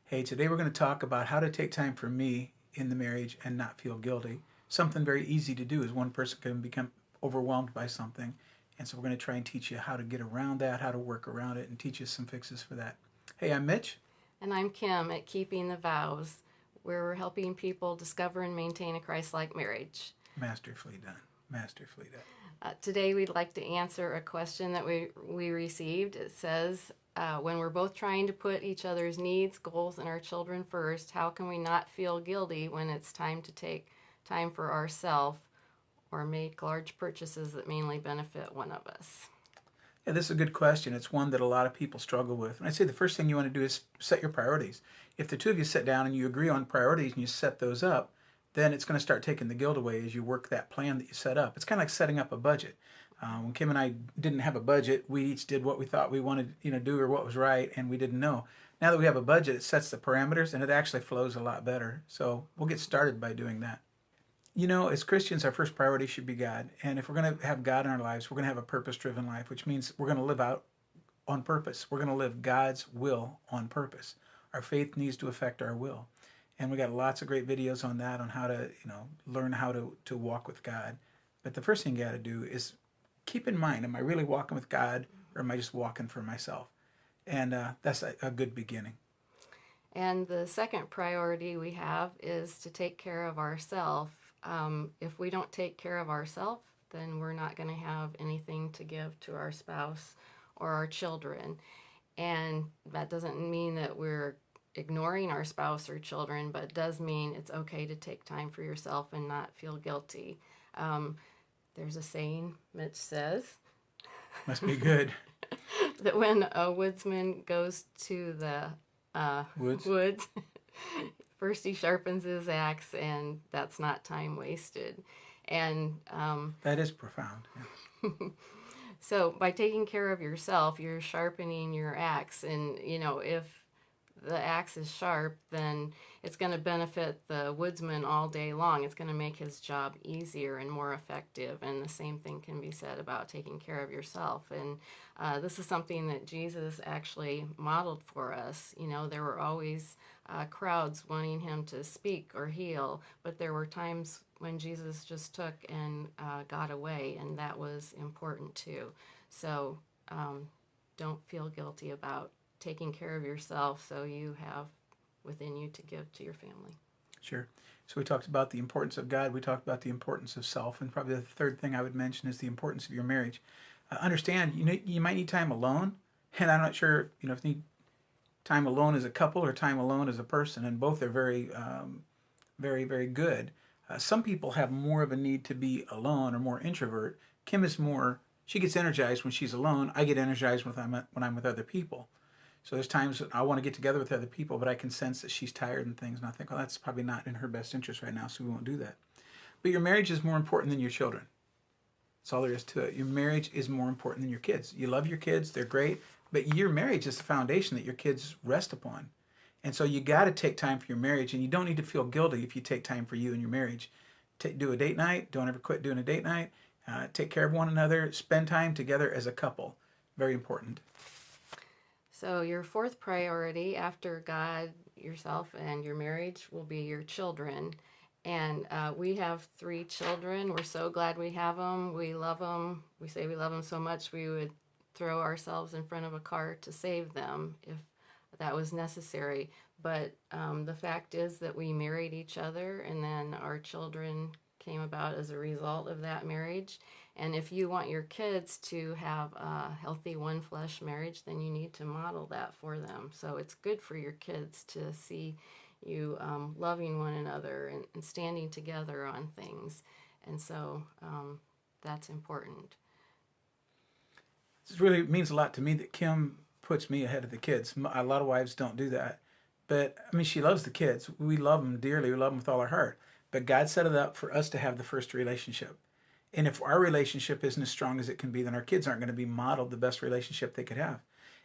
Hey, today we're going to talk about how to take time for me in the marriage and not feel guilty. Something very easy to do is one person can become overwhelmed by something. And so we're going to try and teach you how to get around that, how to work around it, and teach you some fixes for that. Hey, I'm Mitch. And I'm Kim at Keeping the Vows, where we're helping people discover and maintain a Christ like marriage. Masterfully done. Masterfully done. Today, we'd like to answer a question that we received. It says, when we're both trying to put each other's needs, goals, and our children first, how can we not feel guilty when it's time to take time for ourselves or make large purchases that mainly benefit one of us? Yeah, this is a good question. It's one that a lot of people struggle with. And I'd say the first thing you want to do is set your priorities. If the two of you sit down and you agree on priorities and you set those up, then it's going to start taking the guilt away as you work that plan that you set up. It's kind of like setting up a budget. When Kim and I didn't have a budget, we each did what we thought we wanted, to do or what was right, and we didn't know. Now that we have a budget, it sets the parameters and it actually flows a lot better. So we'll get started by doing that. As Christians, our first priority should be God. And if we're going to have God in our lives, we're going to have a purpose driven life, which means we're going to live out on purpose. We're going to live God's will on purpose. Our faith needs to affect our will. And we got lots of great videos on that, on how to, learn how to walk with God. But the first thing you got to do is keep in mind, am I really walking with God or am I just walking for myself? And that's a good beginning. And the second priority we have is to take care of ourselves. If we don't take care of ourselves, then we're not going to have anything to give to our spouse or our children. And that doesn't mean that we're ignoring our spouse or children, but it does mean it's okay to take time for yourself and not feel guilty. There's a saying, Mitch says, Must be good. that when a woodsman goes to the woods, first he sharpens his axe, and that's not time wasted. And that is profound. Yeah. So by taking care of yourself, you're sharpening your axe. And, if the axe is sharp, then it's going to benefit the woodsman all day long. It's going to make his job easier and more effective. And the same thing can be said about taking care of yourself. And this is something that Jesus actually modeled for us. There were always crowds wanting him to speak or heal, but there were times when Jesus just took and got away, and that was important too. So don't feel guilty about taking care of yourself so you have within you to give to your family. Sure. So we talked about the importance of God. We talked about the importance of self. And probably the third thing I would mention is the importance of your marriage. Understand, you might need time alone. And I'm not sure, if you need time alone as a couple or time alone as a person. And both are very, very, very good. Some people have more of a need to be alone or more introvert. Kim is more, she gets energized when she's alone. I get energized when I'm with other people. So there's times that I want to get together with other people, but I can sense that she's tired and things, and I think, well, that's probably not in her best interest right now, so we won't do that. But your marriage is more important than your children. That's all there is to it. Your marriage is more important than your kids. You love your kids, they're great, but your marriage is the foundation that your kids rest upon. And so you got to take time for your marriage, and you don't need to feel guilty if you take time for you and your marriage. Do a date night. Don't ever quit doing a date night. Take care of one another. Spend time together as a couple. Very important. So your fourth priority after God, yourself, and your marriage will be your children. And we have 3 children. We're so glad we have them. We love them. We say we love them so much we would throw ourselves in front of a car to save them if that was necessary. But the fact is that we married each other, and then our children came about as a result of that marriage. And if you want your kids to have a healthy one flesh marriage, then you need to model that for them. So it's good for your kids to see you loving one another and standing together on things. And so that's important. This really means a lot to me that Kim puts me ahead of the kids. A lot of wives don't do that. But, she loves the kids. We love them dearly. We love them with all our heart. But God set it up for us to have the first relationship. And if our relationship isn't as strong as it can be, then our kids aren't going to be modeled the best relationship they could have.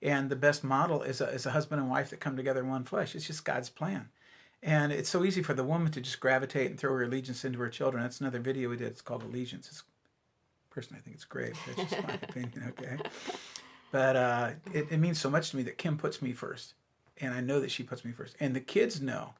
And the best model is a husband and wife that come together in one flesh. It's just God's plan. And it's so easy for the woman to just gravitate and throw her allegiance into her children. That's another video we did. It's called Allegiance. Personally, I think it's great. That's just my opinion, okay? But it means so much to me that Kim puts me first. And I know that she puts me first. And the kids know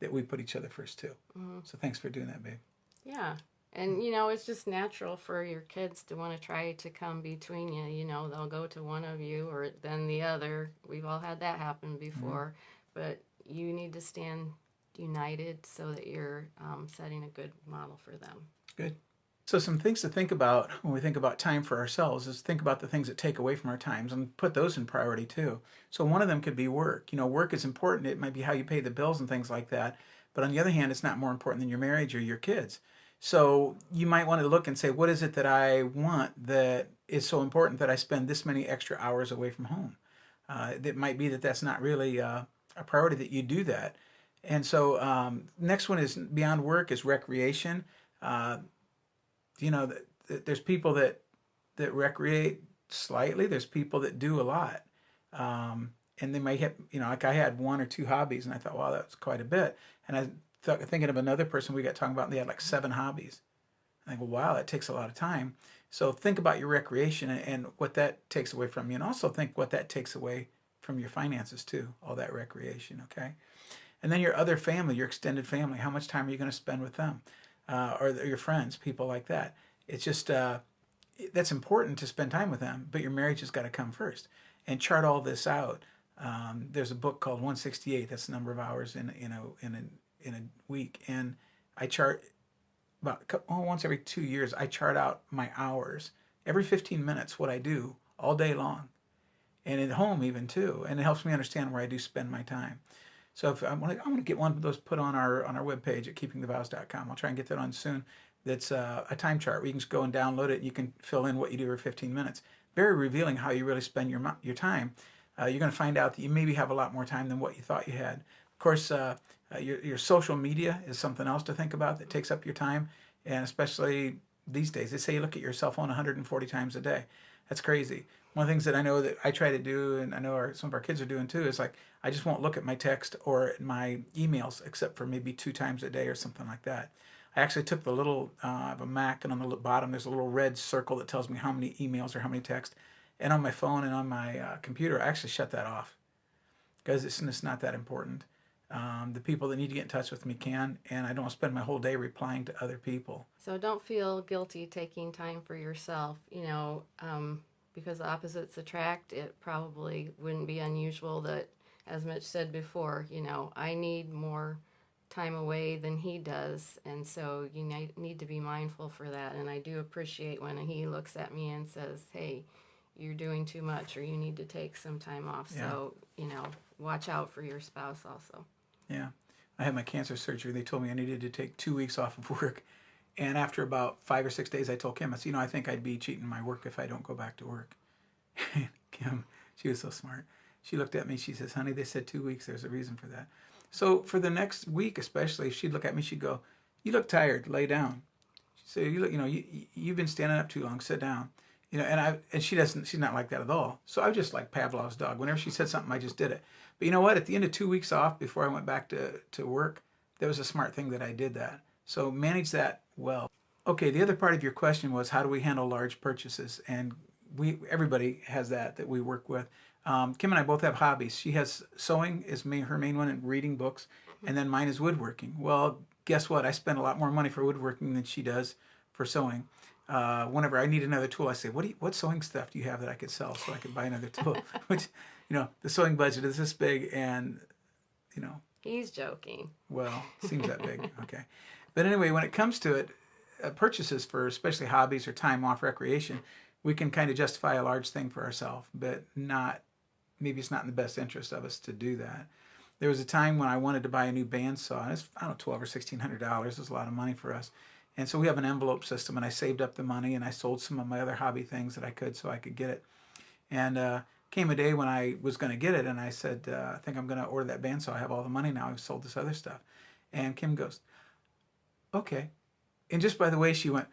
that we put each other first too. Hmm. So thanks for doing that, babe. Yeah. And, it's just natural for your kids to want to try to come between you. They'll go to one of you or then the other. We've all had that happen before. But you need to stand united so that you're setting a good model for them. Good. So some things to think about when we think about time for ourselves is think about the things that take away from our times and put those in priority too. So one of them could be work. Work is important. It might be how you pay the bills and things like that. But on the other hand, it's not more important than your marriage or your kids. So you might want to look and say, what is it that I want that is so important that I spend this many extra hours away from home? It might be that that's not really a priority that you do that. And so next one is beyond work is recreation. Uh, there's people that recreate slightly. There's people that do a lot. And they might have, like I had one or two hobbies and I thought, wow, that's quite a bit. And I thinking of another person we got talking about, and they had like 7 hobbies. I think, well, wow, that takes a lot of time. So think about your recreation and what that takes away from you. And also think what that takes away from your finances too, all that recreation, okay? And then your other family, your extended family, how much time are you going to spend with them? Or your friends, people like that. It's just, that's important to spend time with them, but your marriage has got to come first. And chart all this out. There's a book called 168. That's the number of hours in a week, and I chart once every 2 years. I chart out my hours every 15 minutes, what I do all day long, and at home even too. And it helps me understand where I do spend my time. So if I'm going to get one of those put on our webpage at keepingthevows.com. I'll try and get that on soon. That's a time chart where you can just go and download it. And you can fill in what you do every 15 minutes. Very revealing how you really spend your time. You're going to find out that you maybe have a lot more time than what you thought you had. Of course, your social media is something else to think about that takes up your time, and especially these days, they say you look at your cell phone 140 times a day. That's crazy. One of the things that I know that I try to do, and I know some of our kids are doing too, is like I just won't look at my text or my emails except for maybe 2 times a day or something like that. I actually took the little, I have a Mac, and on the bottom there's a little red circle that tells me how many emails or how many texts. And on my phone and on my computer, I actually shut that off because it's not that important. The people that need to get in touch with me can, and I don't spend my whole day replying to other people. So don't feel guilty taking time for yourself, because the opposites attract. It probably wouldn't be unusual that, as Mitch said before, I need more time away than he does, and so you need to be mindful for that. And I do appreciate when he looks at me and says, hey, you're doing too much, or you need to take some time off. Yeah. So, watch out for your spouse also. Yeah. I had my cancer surgery. They told me I needed to take 2 weeks off of work. And after about 5 or 6 days, I told Kim, I said, I think I'd be cheating my work if I don't go back to work. Kim, she was so smart. She looked at me, she says, honey, they said 2 weeks. There's a reason for that. So for the next week, especially, if she'd look at me, she'd go, you look tired, lay down. She'd say, you've been standing up too long, sit down. And she's not like that at all. So I was just like Pavlov's dog. Whenever she said something, I just did it. But you know what? At the end of 2 weeks off, before I went back to work, that was a smart thing that I did that. So manage that well. Okay, the other part of your question was how do we handle large purchases? And everybody has that we work with. Kim and I both have hobbies. She has sewing is her main one, and reading books, and then mine is woodworking. Well, guess what? I spend a lot more money for woodworking than she does for sewing. Whenever I need another tool, I say, what sewing stuff do you have that I could sell so I could buy another tool? Which, the sewing budget is this big, and, He's joking. Well, seems that big. Okay. But anyway, when it comes to it, purchases for especially hobbies or time off recreation, we can kind of justify a large thing for ourselves, but maybe it's not in the best interest of us to do that. There was a time when I wanted to buy a new bandsaw, and it's, I don't know, $1,200 or $1,600. It's a lot of money for us. And so we have an envelope system, and I saved up the money, and I sold some of my other hobby things that I could so I could get it. And came a day when I was going to get it, and I said, I think I'm going to order that bandsaw. I have all the money now. I've sold this other stuff. And Kim goes, okay. And just by the way she went,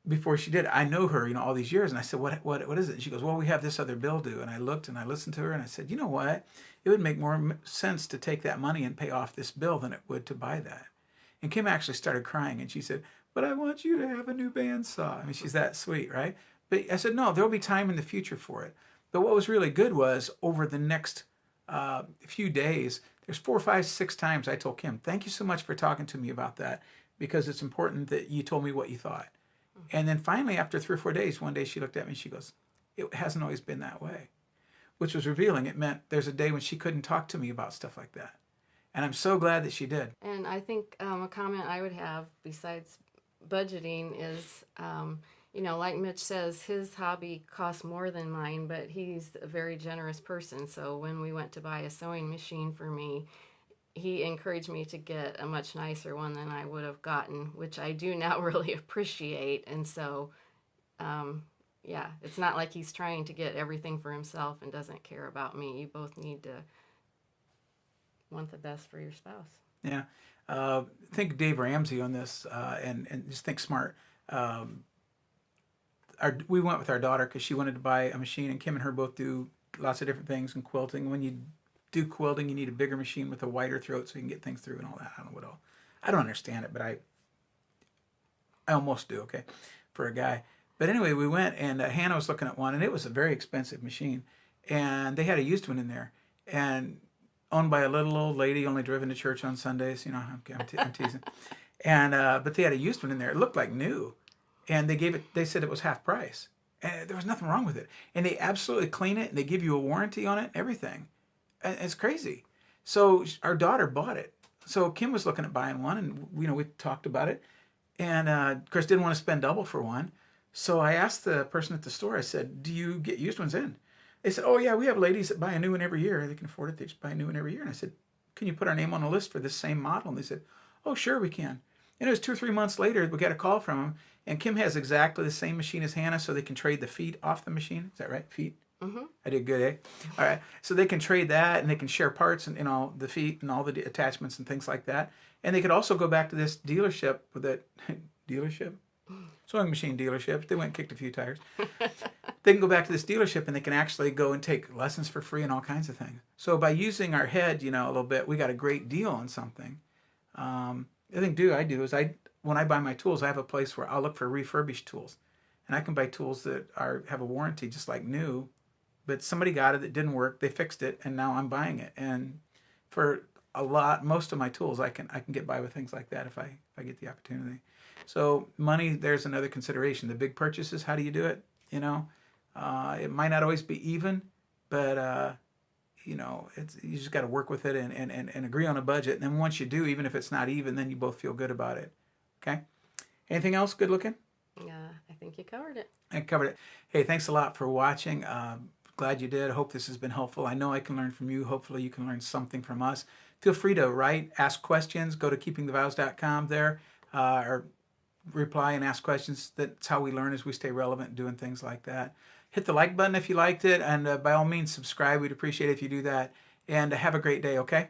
before she did, I know her, all these years. And I said, what is it? And she goes, well, we have this other bill due. And I looked and I listened to her, and I said, you know what? It would make more sense to take that money and pay off this bill than it would to buy that. And Kim actually started crying, and she said, but I want you to have a new bandsaw. I mean, she's that sweet, right? But I said, no, there'll be time in the future for it. But what was really good was over the next few days, there's 4, 5, 6 times I told Kim, thank you so much for talking to me about that, because it's important that you told me what you thought. And then finally, after 3 or 4 days, one day she looked at me and she goes, it hasn't always been that way, which was revealing. It meant there's a day when she couldn't talk to me about stuff like that. And I'm so glad that she did. And I think a comment I would have besides budgeting is, like Mitch says, his hobby costs more than mine, but he's a very generous person. So when we went to buy a sewing machine for me, he encouraged me to get a much nicer one than I would have gotten, which I do now really appreciate. And so, it's not like he's trying to get everything for himself and doesn't care about me. You both need to want the best for your spouse. Yeah. Think Dave Ramsey on this, and just think smart. We went with our daughter because she wanted to buy a machine, and Kim and her both do lots of different things in quilting. When you do quilting, you need a bigger machine with a wider throat so you can get things through and all that. I don't know what all. I don't understand it, but I almost do, okay, for a guy. But anyway, we went, and Hannah was looking at one, and it was a very expensive machine. And they had a used one in there, and owned by a little old lady, only driven to church on Sundays. I'm teasing. And but they had a used one in there. It looked like new. And they said it was half price. And there was nothing wrong with it. And they absolutely clean it, and they give you a warranty on it, and everything. And it's crazy. So our daughter bought it. So Kim was looking at buying one, and we talked about it. And of course, didn't want to spend double for one. So I asked the person at the store, I said, do you get used ones in? They said, oh yeah, we have ladies that buy a new one every year. They can afford it. They just buy a new one every year. And I said, can you put our name on a list for this same model? And they said, oh, sure we can. And it was 2 or 3 months later, we got a call from them. And Kim has exactly the same machine as Hannah, so they can trade the feet off the machine. Is that right? Feet? Mm-hmm. I did good, eh? All right. So they can trade that, and they can share parts and the feet and all the attachments and things like that. And they could also go back to this dealership with that dealership? Sewing machine dealership. They went and kicked a few tires. They can go back to this dealership, and they can actually go and take lessons for free and all kinds of things. So by using our head, a little bit, we got a great deal on something. The thing I do is when I buy my tools, I have a place where I'll look for refurbished tools. And I can buy tools that have a warranty just like new, but somebody got it that didn't work, they fixed it, and now I'm buying it. And for most of my tools, I can get by with things like that if I get the opportunity. So money, there's another consideration. The big purchases, how do you do it? It might not always be even, but you just got to work with it and agree on a budget. And then once you do, even if it's not even, then you both feel good about it. Okay. Anything else good looking? Yeah, I think you covered it. I covered it. Hey, thanks a lot for watching. Glad you did. Hope this has been helpful. I know I can learn from you. Hopefully you can learn something from us. Feel free to write, ask questions. Go to keepingthevows.com there, or reply and ask questions. That's how we learn, as we stay relevant doing things like that. Hit the like button if you liked it, and by all means subscribe. We'd appreciate it if you do that. And have a great day, okay?